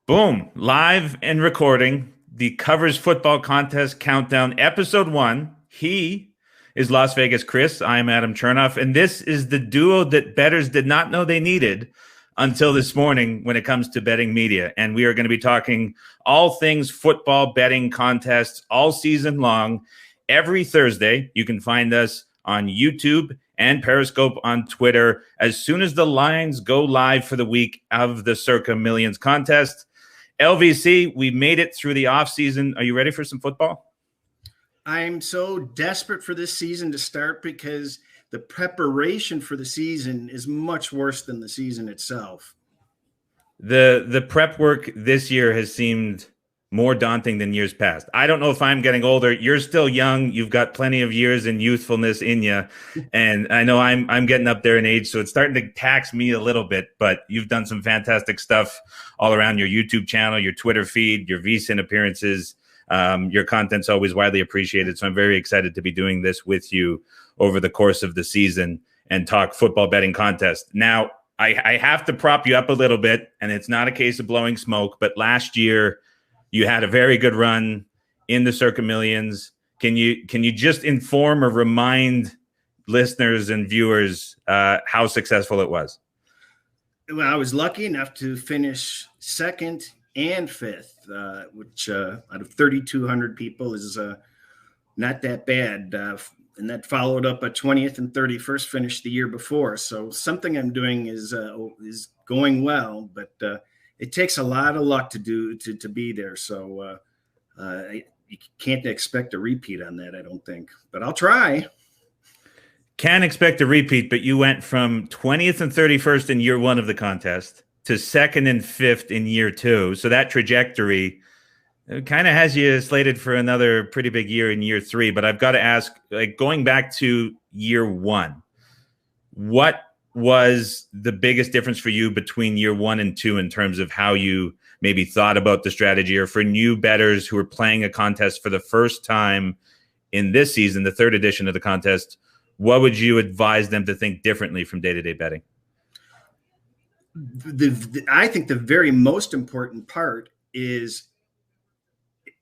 Boom, live and recording the Covers Football Contest Countdown, Episode 1. He is Las Vegas Chris. I am Adam Chernoff, and this is the duo that bettors did not know they needed until this morning when it comes to betting media. And we are going to be talking all things football betting contests all season long. Every Thursday, you can find us on YouTube and Periscope on Twitter as soon as the lines go live for the week of the Circa Millions contest. LVC, we made it through the offseason. Are you ready for some football? I'm so desperate for this season to start because the preparation for the season is much worse than the season itself. The prep work this year has seemed more daunting than years past. I don't know if I'm getting older. You're still young. You've got plenty of years and youthfulness in you. And I know I'm getting up there in age, so it's starting to tax me a little bit, but you've done some fantastic stuff all around your YouTube channel, your Twitter feed, your VSiN appearances. Your content's always widely appreciated. So I'm very excited to be doing this with you over the course of the season and talk football betting contest. Now, I have to prop you up a little bit, and it's not a case of blowing smoke, but last year you had a very good run in the Circa Millions. Can you just inform or remind listeners and viewers how successful it was? Well, I was lucky enough to finish second and fifth, which out of 3,200 people is not that bad. And that followed up a 20th and 31st finish the year before. So something I'm doing is going well, but it takes a lot of luck to be there. So you can't expect a repeat on that, I don't think. But I'll try. Can't expect a repeat, but you went from 20th and 31st in year one of the contest to second and fifth in year two. So that trajectory kind of has you slated for another pretty big year in year three. But I've got to ask, like, going back to year one, what was the biggest difference for you between year one and two in terms of how you maybe thought about the strategy, or for new bettors who are playing a contest for the first time in this season, the third edition of the contest? What would you advise them to think differently from day-to-day betting? I think the very most important part is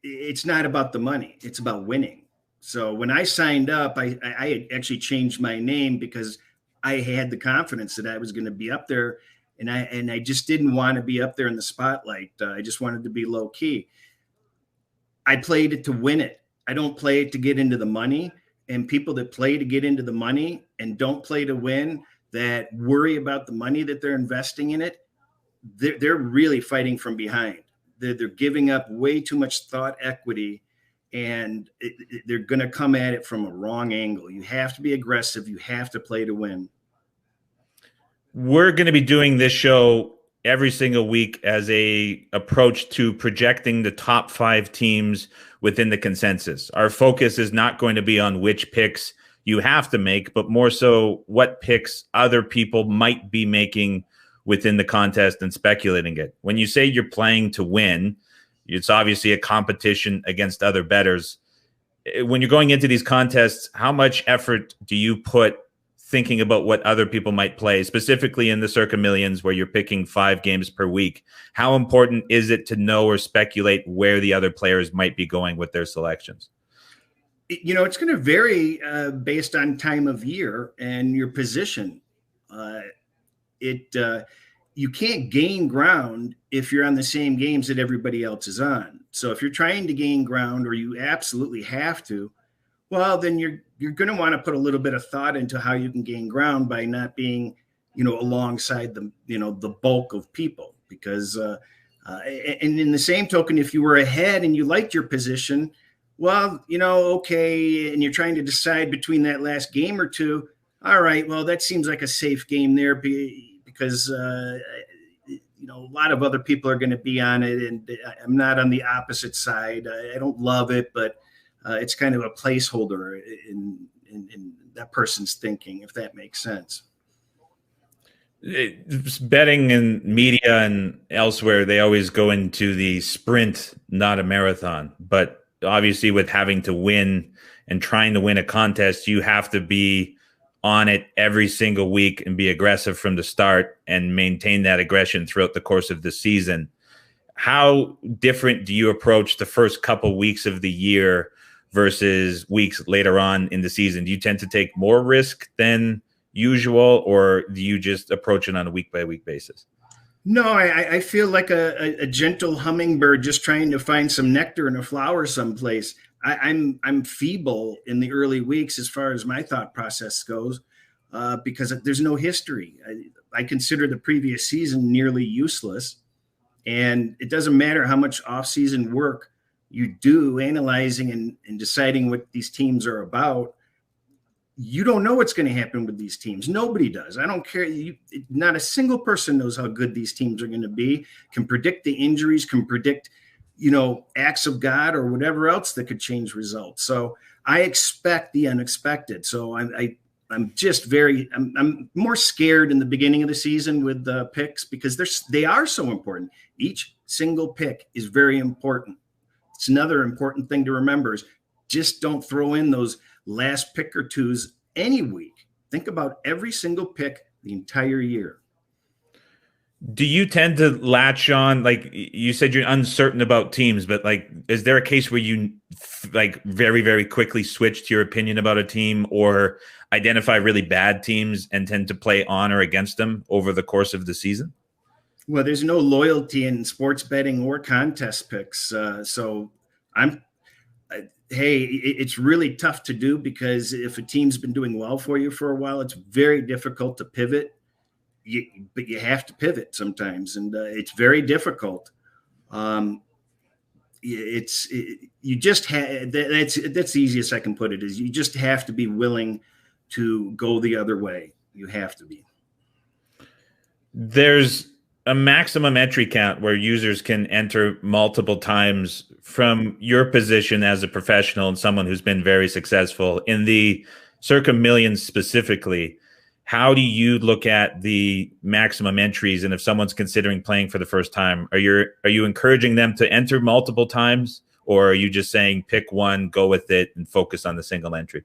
it's not about the money. It's about winning. So when I signed up, I actually changed my name because I had the confidence that I was going to be up there, and I just didn't want to be up there in the spotlight. I just wanted to be low key. I played it to win it. I don't play it to get into the money. And people that play to get into the money and don't play to win, that worry about the money that they're investing in it, they're really fighting from behind. They're giving up way too much thought equity, and they're going to come at it from a wrong angle. You have to be aggressive. You have to play to win. We're going to be doing this show every single week as a approach to projecting the top 5 teams within the consensus. Our focus is not going to be on which picks you have to make, but more so what picks other people might be making within the contest and speculating it. When you say you're playing to win, it's obviously a competition against other bettors. When you're going into these contests, how much effort do you put thinking about what other people might play, specifically in the Circa Millions where you're picking 5 games per week? How important is it to know or speculate where the other players might be going with their selections? You know, it's going to vary based on time of year and your position. You can't gain ground if you're on the same games that everybody else is on. So if you're trying to gain ground, or you absolutely have to, well, then you're going to want to put a little bit of thought into how you can gain ground by not being, alongside the bulk of people. Because and in the same token, if you were ahead and you liked your position, well, okay, and you're trying to decide between that last game or two. All right, well, that seems like a safe game there because a lot of other people are going to be on it, and I'm not on the opposite side. I don't love it, but it's kind of a placeholder in that person's thinking, if that makes sense. Betting and media and elsewhere, they always go into the sprint, not a marathon. But obviously with having to win and trying to win a contest, you have to be on it every single week and be aggressive from the start and maintain that aggression throughout the course of the season. how different do you approach the first couple weeks of the year versus weeks later on in the season? Do you tend to take more risk than usual, or do you just approach it on a week-by-week basis? No, I feel like a gentle hummingbird just trying to find some nectar in a flower someplace. I'm feeble in the early weeks as far as my thought process goes, because there's no history. I consider the previous season nearly useless, and it doesn't matter how much off-season work you do analyzing and deciding what these teams are about. You don't know what's going to happen with these teams. Nobody does. I don't care. Not a single person knows how good these teams are going to be, can predict the injuries, can predict, acts of God or whatever else that could change results. So I expect the unexpected. So I'm just I'm more scared in the beginning of the season with the picks, because they are so important. Each single pick is very important. It's another important thing to remember is just don't throw in those last pick or twos any week. Think about every single pick the entire year. Do you tend to latch on, like you said, you're uncertain about teams, but like, is there a case where you like very, very quickly switch to your opinion about a team, or identify really bad teams and tend to play on or against them over the course of the season? Well, there's no loyalty in sports betting or contest picks. So hey, it's really tough to do, because if a team's been doing well for you for a while, it's very difficult to pivot. But you have to pivot sometimes, and it's very difficult. That's the easiest I can put it, is you just have to be willing to go the other way. You have to be. There's a maximum entry count where users can enter multiple times. From your position as a professional and someone who's been very successful in the circa millions specifically, how do you look at the maximum entries? And if someone's considering playing for the first time, are you encouraging them to enter multiple times, or are you just saying pick one, go with it, and focus on the single entry?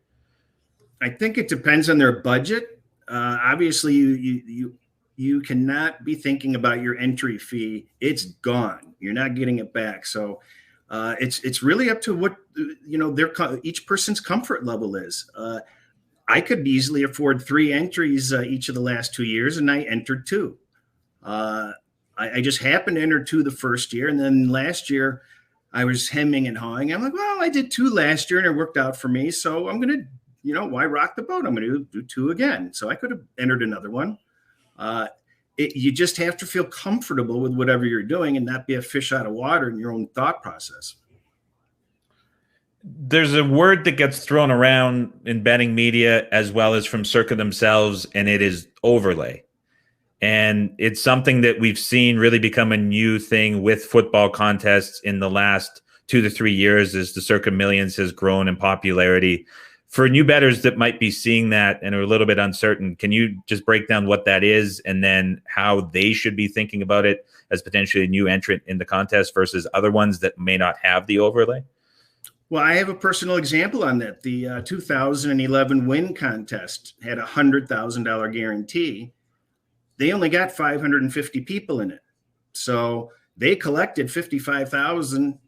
I think it depends on their budget. Obviously, you cannot be thinking about your entry fee. It's gone. You're not getting it back. So it's really up to what each person's comfort level is. I could easily afford 3 entries each of the last 2 years, and I entered 2. I just happened to enter 2 the first year, and then last year I was hemming and hawing. I'm like, well, I did 2 last year, and it worked out for me, so I'm going to, why rock the boat? I'm going to do 2 again. So I could have entered another one. You just have to feel comfortable with whatever you're doing and not be a fish out of water in your own thought process. There's a word that gets thrown around in betting media as well as from Circa themselves, and it is overlay. And it's something that we've seen really become a new thing with football contests in the last 2 to 3 years as the Circa Millions has grown in popularity. For new bettors that might be seeing that and are a little bit uncertain, can you just break down what that is, and then how they should be thinking about it as potentially a new entrant in the contest versus other ones that may not have the overlay? Well, I have a personal example on that. The 2011 win contest had a $100,000 guarantee. They only got 550 people in it. So they collected 55,000,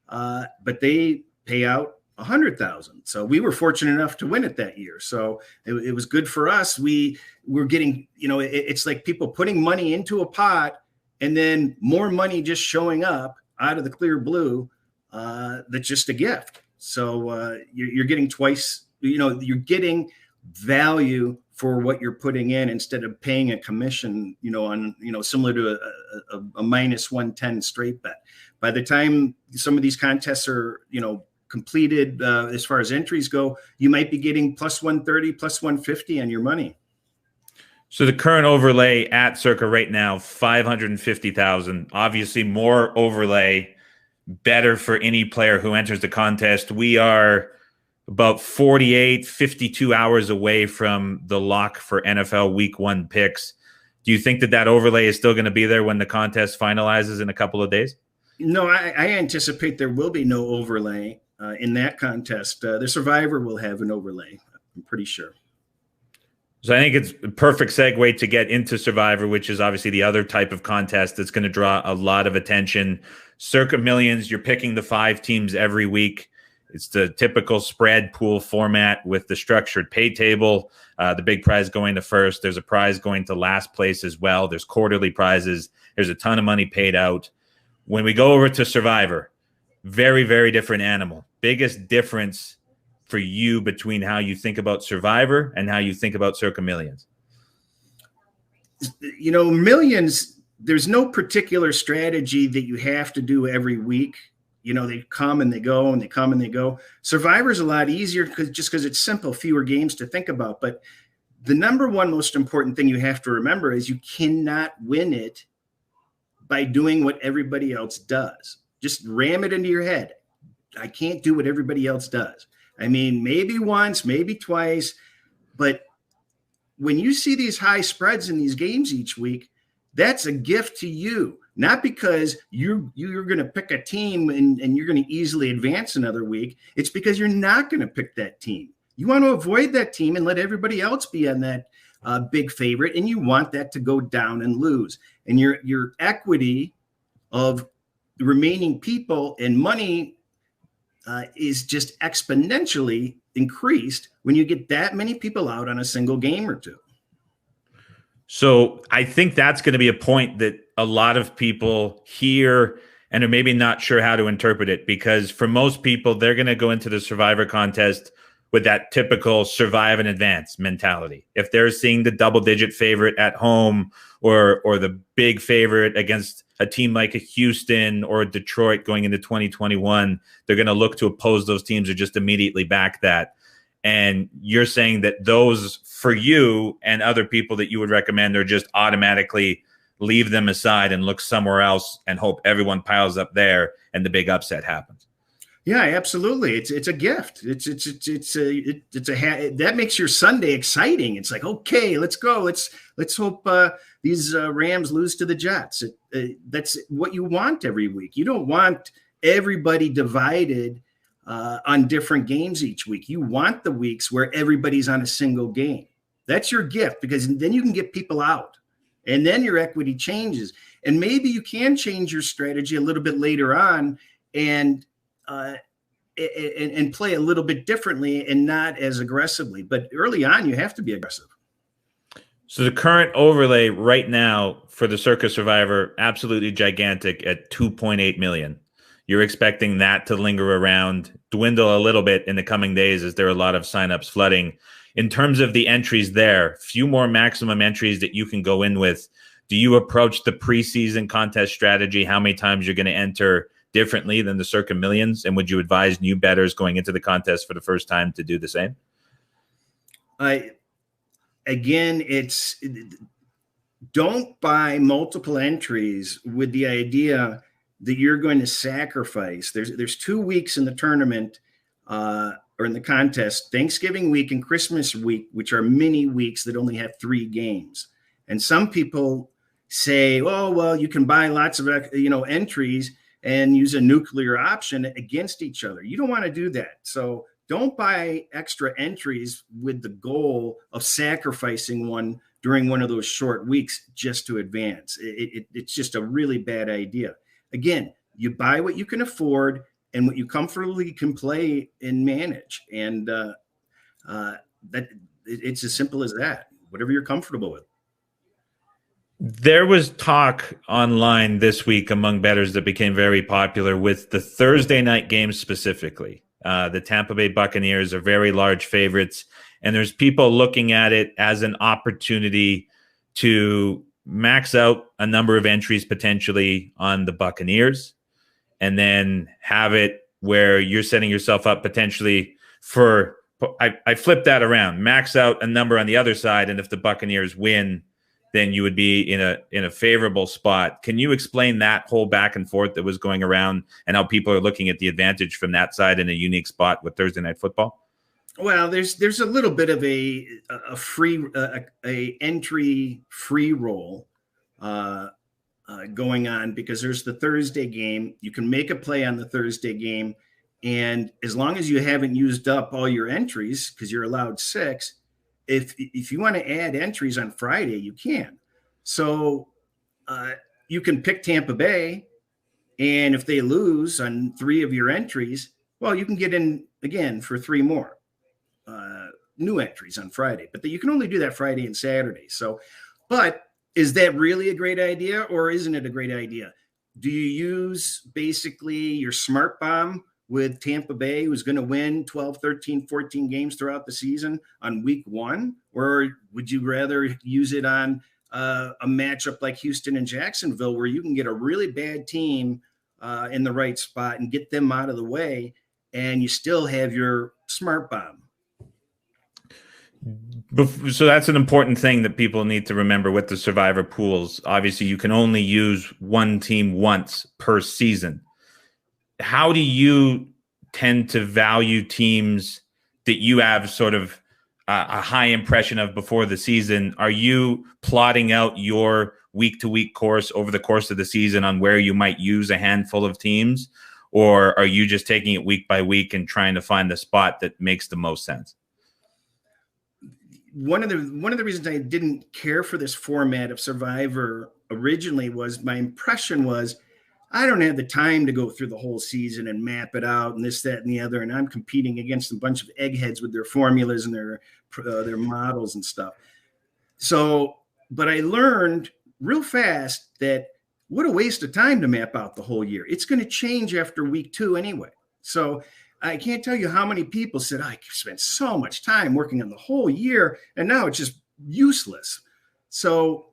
but they pay out 100,000. So we were fortunate enough to win it that year. So it was good for us. We were getting, it's like people putting money into a pot and then more money just showing up out of the clear blue. That's just a gift. So you're getting twice, you're getting value for what you're putting in instead of paying a commission, on, similar to a minus 110 straight bet. By the time some of these contests are, completed, as far as entries go, you might be getting plus 130, plus 150 on your money. So the current overlay at Circa right now, 550,000, obviously more overlay, better for any player who enters the contest. We are about 52 hours away from the lock for NFL Week 1 picks. Do you think that overlay is still going to be there when the contest finalizes in a couple of days? No, I anticipate there will be no overlay in that contest. The survivor will have an overlay, I'm pretty sure. So I think it's a perfect segue to get into Survivor, which is obviously the other type of contest that's going to draw a lot of attention. Circa Millions, you're picking the 5 teams every week. It's the typical spread pool format with the structured pay table. The big prize going to first. There's a prize going to last place as well. There's quarterly prizes. There's a ton of money paid out. When we go over to Survivor, very, very different animal. Biggest difference for you between how you think about Survivor and how you think about Circa Millions? Millions, there's no particular strategy that you have to do every week. They come and they go and they come and they go. Survivor's a lot easier because it's simple, fewer games to think about. But the number one most important thing you have to remember is you cannot win it by doing what everybody else does. Just ram it into your head. I can't do what everybody else does. I mean, maybe once, maybe twice, but when you see these high spreads in these games each week, that's a gift to you, not because you're going to pick a team and you're going to easily advance another week. It's because you're not going to pick that team. You want to avoid that team and let everybody else be on that big favorite, and you want that to go down and lose. And your equity of the remaining people and money is just exponentially increased when you get that many people out on a single game or two. So I think that's going to be a point that a lot of people hear and are maybe not sure how to interpret it, because for most people, they're going to go into the Survivor contest with that typical survive and advance mentality. If they're seeing the double-digit favorite at home or the big favorite against a team like a Houston or a Detroit going into 2021, they're going to look to oppose those teams or just immediately back that. And you're saying that those, for you and other people that you would recommend, are just automatically leave them aside and look somewhere else and hope everyone piles up there and the big upset happens. Yeah, absolutely. It's a gift. That makes your Sunday exciting. It's like, okay, let's go. Let's hope these Rams lose to the Jets. That's what you want every week. You don't want everybody divided on different games each week. You want the weeks where everybody's on a single game. That's your gift, because then you can get people out, and then your equity changes. And maybe you can change your strategy a little bit later on and play a little bit differently and not as aggressively. But early on, you have to be aggressive. So the current overlay right now for the Circa Survivor, absolutely gigantic at 2.8 million. You're expecting that to linger around, dwindle a little bit in the coming days as there are a lot of signups flooding. In terms of the entries there, few more maximum entries that you can go in with. Do you approach the preseason contest strategy, how many times you're going to enter, differently than the Circa Millions? And would you advise new bettors going into the contest for the first time to do the same? Again, don't buy multiple entries with the idea that you're going to sacrifice. There's 2 weeks in the tournament or in the contest, Thanksgiving week and Christmas week, which are mini weeks that only have 3 games. And some people say, oh, well, you can buy lots of entries and use a nuclear option against each other. You don't want to do that. So don't buy extra entries with the goal of sacrificing one during one of those short weeks just to advance. It's just a really bad idea. Again, you buy what you can afford and what you comfortably can play and manage. And it's as simple as that, whatever you're comfortable with. There was talk online this week among bettors that became very popular with the Thursday night games specifically. The Tampa Bay Buccaneers are very large favorites, and there's people looking at it as an opportunity to max out a number of entries potentially on the Buccaneers, and then have it where you're setting yourself up potentially for, I flip that around, max out a number on the other side, and if the Buccaneers win, then you would be in a favorable spot. Can you explain that whole back and forth that was going around and how people are looking at the advantage from that side in a unique spot with Thursday Night Football? Well, there's a little bit of a free entry free roll going on, because there's the Thursday game. You can make a play on the Thursday game, and as long as you haven't used up all your entries, because you're allowed 6, if you want to add entries on Friday, you can. So you can pick Tampa Bay, and if they lose on 3 of your entries, well, you can get in again for 3 more new entries on Friday. But you can only do that Friday and Saturday. So, but is that really a great idea, or isn't it a great idea? Do you use basically your smart bomb with Tampa Bay, who's going to win 12, 13, 14 games throughout the season on week 1? Or would you rather use it on a matchup like Houston and Jacksonville, where you can get a really bad team in the right spot and get them out of the way, and you still have your smart bomb? So that's an important thing that people need to remember with the survivor pools. Obviously, you can only use one team once per season. How do you tend to value teams that you have sort of a high impression of before the season? Are you plotting out your week-to-week course over the course of the season on where you might use a handful of teams? Or are you just taking it week by week and trying to find the spot that makes the most sense? One of the reasons I didn't care for this format of Survivor originally was my impression was I don't have the time to go through the whole season and map it out and this, that, and the other. And I'm competing against a bunch of eggheads with their formulas and their models and stuff. So, but I learned real fast that what a waste of time to map out the whole year. It's going to change after week 2 anyway. So I can't tell you how many people said, I spent so much time working on the whole year, and now it's just useless. So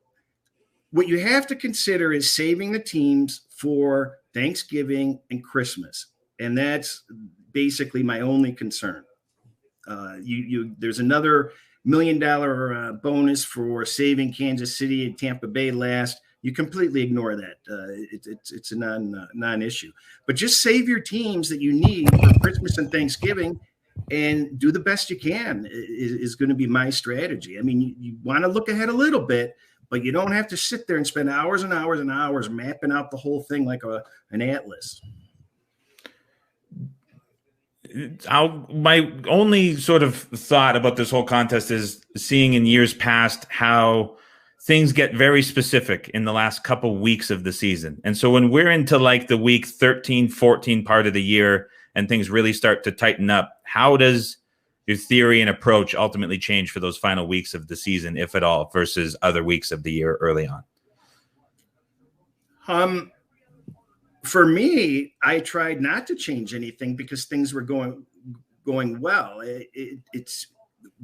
what you have to consider is saving the teams for Thanksgiving and Christmas. And that's basically my only concern. There's another $1 million bonus for saving Kansas City and Tampa Bay last. You completely ignore that. It's a non-issue. But just save your teams that you need for Christmas and Thanksgiving, and do the best you can is going to be my strategy. I mean, you want to look ahead a little bit, but you don't have to sit there and spend hours and hours and hours mapping out the whole thing like an atlas. My only sort of thought about this whole contest is seeing in years past how things get very specific in the last couple weeks of the season. And so when we're into like the week 13, 14 part of the year and things really start to tighten up, how does your theory and approach ultimately change for those final weeks of the season, if at all, versus other weeks of the year early on? For me, I tried not to change anything because things were going well. It's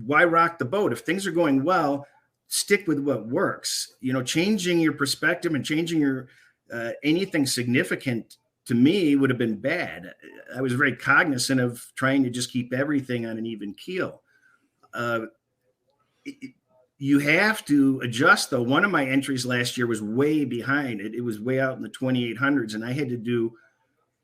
why rock the boat? If things are going well, stick with what works. You know, changing your perspective and changing your anything significant to me would have been bad. I was very cognizant of trying to just keep everything on an even keel. You have to adjust, though. One of my entries last year was way behind. It was way out in the 2800s, and I had to do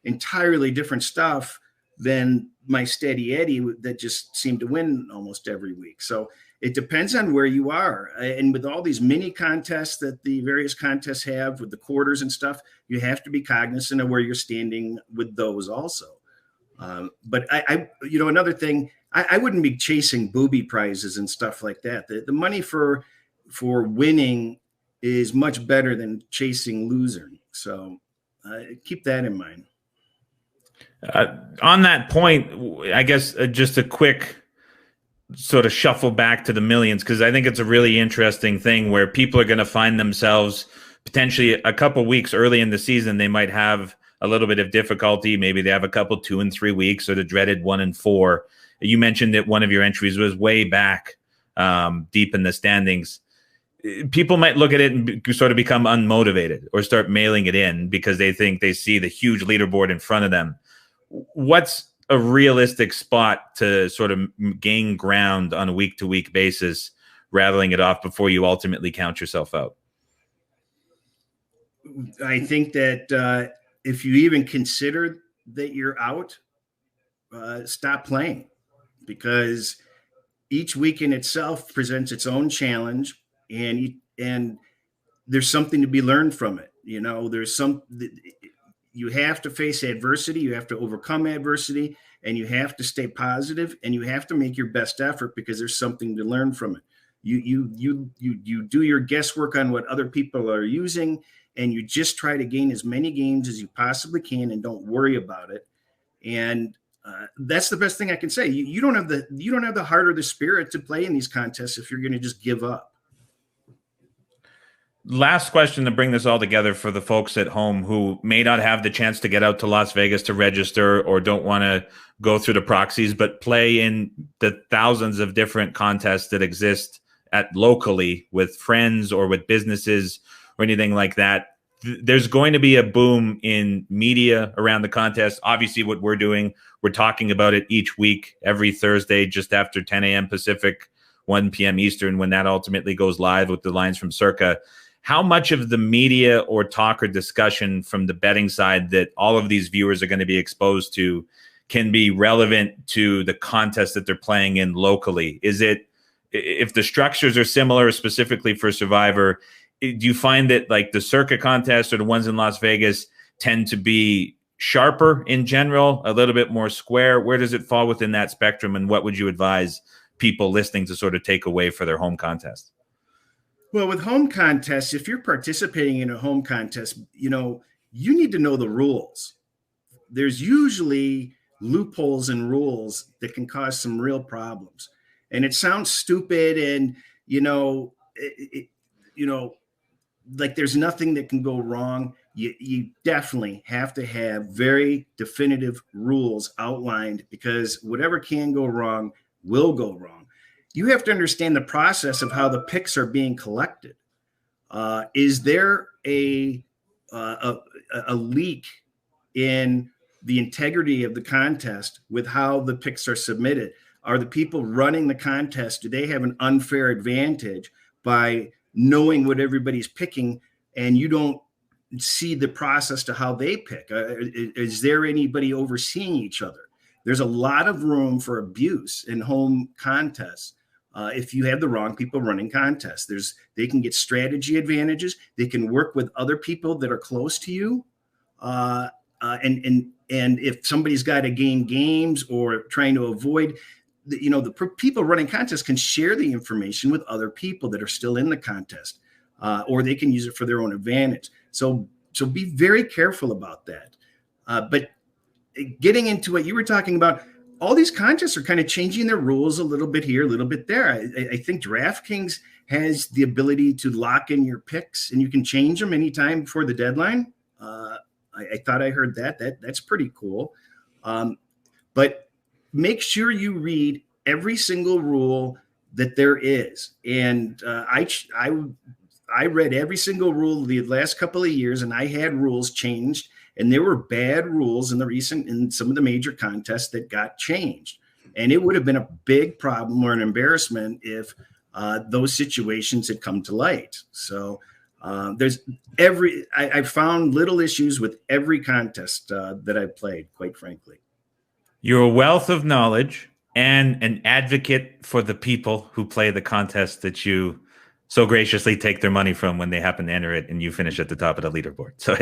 entirely different stuff than my steady Eddie that just seemed to win almost every week. So it depends on where you are. And with all these mini contests that the various contests have with the quarters and stuff, you have to be cognizant of where you're standing with those also. But another thing, I wouldn't be chasing booby prizes and stuff like that. The money for winning is much better than chasing losing. So keep that in mind. On that point, I guess just a quick sort of shuffle back to the millions, because I think it's a really interesting thing where people are going to find themselves potentially a couple weeks early in the season. They might have a little bit of difficulty. Maybe they have a couple 2 and 3 weeks, or the dreaded 1 and 4. You mentioned that one of your entries was way back deep in the standings. People might look at it and sort of become unmotivated or start mailing it in because they think they see the huge leaderboard in front of them. What's a realistic spot to sort of gain ground on a week-to-week basis, rattling it off before you ultimately count yourself out? I think that if you even consider that you're out, stop playing, because each week in itself presents its own challenge, and there's something to be learned from it. You know, you have to face adversity. You have to overcome adversity. and you have to stay positive, and you have to make your best effort because there's something to learn from it. You do your guesswork on what other people are using, and you just try to gain as many games as you possibly can, and don't worry about it. And that's the best thing I can say. You don't have the heart or the spirit to play in these contests if you're going to just give up. Last question to bring this all together for the folks at home who may not have the chance to get out to Las Vegas to register or don't want to go through the proxies, but play in the thousands of different contests that exist at locally with friends or with businesses or anything like that. There's going to be a boom in media around the contest. Obviously, what we're doing, we're talking about it each week, every Thursday, just after 10 a.m. Pacific, 1 p.m. Eastern, when that ultimately goes live with the lines from Circa. How much of the media or talk or discussion from the betting side that all of these viewers are going to be exposed to can be relevant to the contest that they're playing in locally? Is it, if the structures are similar, specifically for Survivor, do you find that like the Circa contest or the ones in Las Vegas tend to be sharper in general, a little bit more square? Where does it fall within that spectrum? And what would you advise people listening to sort of take away for their home contest? Well, with home contests, if you're participating in a home contest, you need to know the rules. There's usually loopholes in rules that can cause some real problems. And it sounds stupid, and like there's nothing that can go wrong. You definitely have to have very definitive rules outlined, because whatever can go wrong will go wrong. You have to understand the process of how the picks are being collected. Is there a leak in the integrity of the contest with how the picks are submitted? Are the people running the contest, do they have an unfair advantage by knowing what everybody's picking, and you don't see the process to how they pick? Is there anybody overseeing each other? There's a lot of room for abuse in home contests. If you have the wrong people running contests, they can get strategy advantages. They can work with other people that are close to you. And if somebody's got to gain games or trying to avoid, the people running contests can share the information with other people that are still in the contest, or they can use it for their own advantage. So be very careful about that. But getting into what you were talking about, all these contests are kind of changing their rules a little bit here, a little bit there. I think DraftKings has the ability to lock in your picks, and you can change them anytime before the deadline. I thought I heard that's pretty cool. But make sure you read every single rule that there is. And I read every single rule the last couple of years, and I had rules changed. And there were bad rules in some of the major contests that got changed. And it would have been a big problem or an embarrassment if those situations had come to light. So I found little issues with every contest that I've played, quite frankly. You're a wealth of knowledge and an advocate for the people who play the contest that you so graciously take their money from when they happen to enter it, and you finish at the top of the leaderboard. So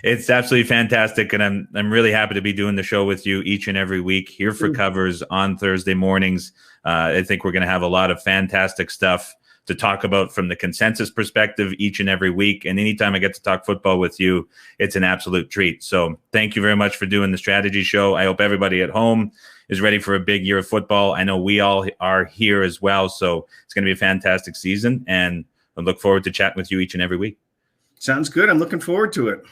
it's absolutely fantastic, and I'm really happy to be doing the show with you each and every week here for Covers on Thursday mornings. I think we're going to have a lot of fantastic stuff to talk about from the consensus perspective each and every week. And anytime I get to talk football with you, it's an absolute treat. So thank you very much for doing the strategy show. I hope everybody at home is ready for a big year of football. I know we all are here as well. So it's going to be a fantastic season, and I look forward to chatting with you each and every week. Sounds good. I'm looking forward to it.